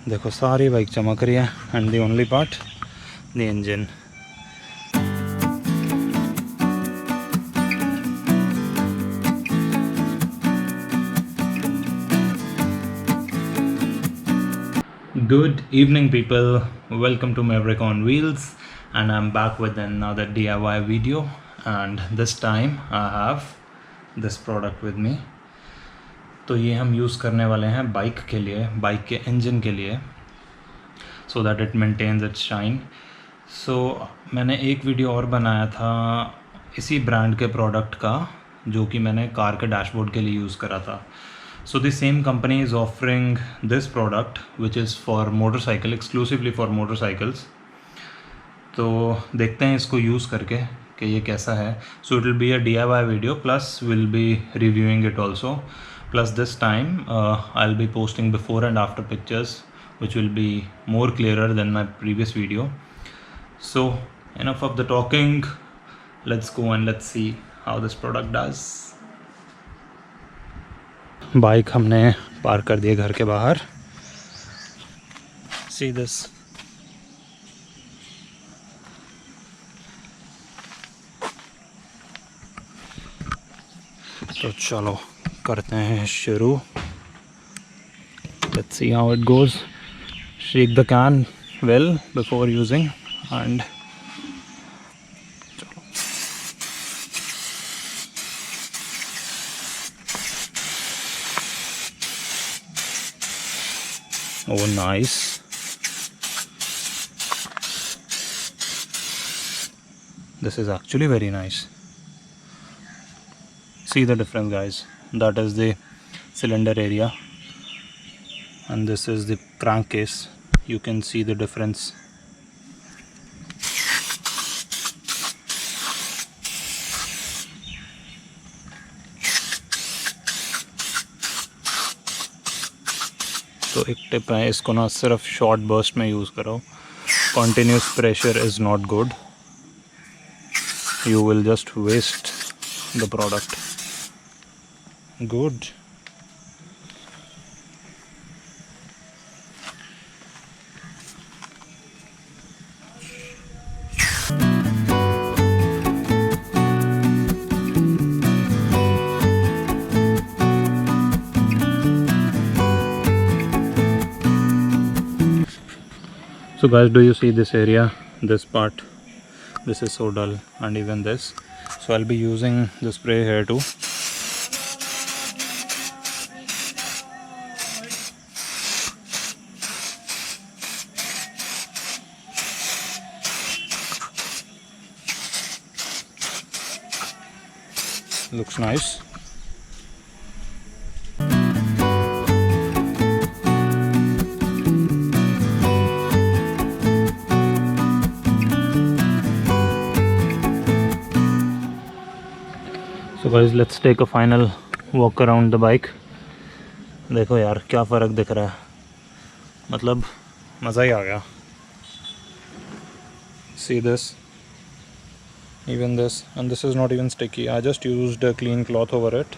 देखो सारी बाइक चमक रही है and the only part the engine. Good evening people, welcome to Maverick on Wheels and I'm back with another DIY video and this time I have this product with me. तो ये हम use करने वाले हैं bike के लिए, bike के engine के लिए, so that it maintains its shine. So मैंने एक वीडियो और बनाया था इसी ब्रांड के प्रोडक्ट का जो कि मैंने कार के डैशबोर्ड के लिए यूज़ करा था. So the same company is offering this product which is for motorcycle, exclusively for motorcycles. तो देखते हैं इसको यूज़ करके कि ये कैसा है. So it will be a DIY video plus we'll be reviewing it also. Plus this time I'll be posting before and after pictures which will be more clearer than my previous video. So enough of the talking, let's go and let's see how this product does. Bike हमने park कर दिए घर के बाहर. See this. तो चलो करते हैं शुरू. Let's see how it goes. Shake the can well before using and oh nice. This is actually very nice. See the difference guys. That is the cylinder area and this is the crankcase. You can see the difference. तो एक tip है, इसको ना सिर्फ short burst में use करो. Continuous pressure is not good. You will just waste the product. Good. So guys, do you see this area, this part? This is so dull and even this. So I'll be using the spray here too. Looks nice. So guys, let's take a final walk around the bike. देखो यार क्या फ़र्क दिख रहा है, मतलब मज़ा ही आ गया. See this, even this, and this is not even sticky. I just used a clean cloth over it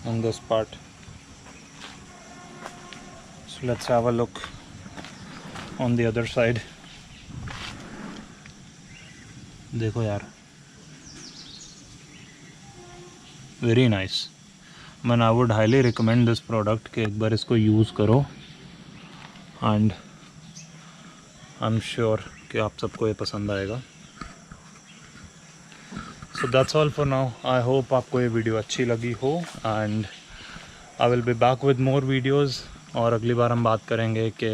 and this part. So let's have a look on the other side. देखो यार, very nice. Man I would highly recommend this product कि एक बार इसको use करो and I am sure कि आप सबको ये पसंद आएगा. So that's all for now. I hope आपको ये वीडियो अच्छी लगी हो and I will be back with more videos. और अगली बार हम बात करेंगे कि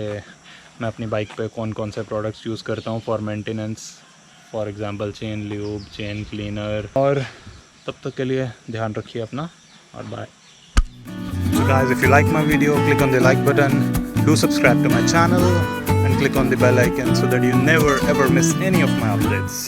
मैं अपनी बाइक पे कौन कौन से प्रोडक्ट्स यूज़ करता हूँ for maintenance, for example chain lube, chain cleaner. और तब तक के लिए ध्यान रखिए अपना और bye. So guys, if you like my video, click on the like button, do subscribe to my channel and click on the bell icon so that you never ever miss any of my updates.